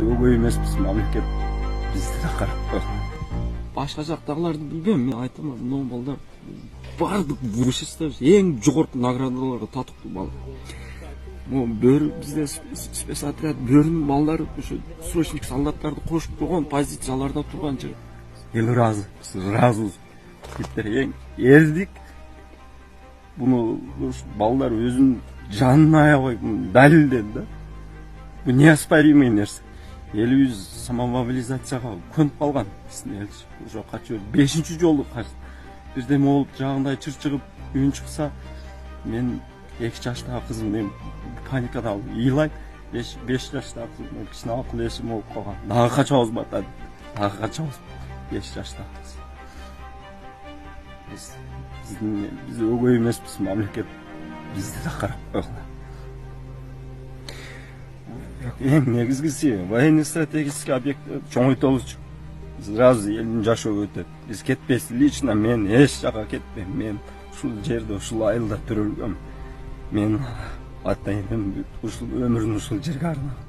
өгөй эмеспиз, мамлекет бизди да карап койгон. Башка жактагыларды билбейм, мен айтам, мына балдар бардык вышеста эң жогорку наградаларга татыктуу бала. Могу бөрү бизде спецотряд бөрүнүн балдары ошо срочник солдаттарды кошуп койгон позицияларда турган жер. Эл ыраазы, биз ыраазыбыз. Биттер эң эрдик. Буну балдар өзүнүн жанын аябай далилдеди да. Бу неоспоримый нерсе. Элибиз самомобилизацияга көнүп калган. Биздин элчи ошо качып 5-жолу бирдеме болуп жагындай чыр чыгып үн чыкса, мен 2 жаштагы кызым мен паникада ыйлайт. 5 жаштагы кызым кичине акыл эсим болуп калган. Дагы качабыз батады. Дагы качабыз. 5 жаштагы кыз. Биз өгөй эмеспиз, мамлекет бизди да карап койгон. Эң негизгиси военный стратегический объект чоңойтолучу. Биз ыраазы элдин жашоо өтөт. Биз кетпейбиз, лично мен эч жака кетпейм. Мен ушул жерде, ушул айылда төрөлгөм. Мен ата энем ушул өмүрүн ушул жерге арнаган.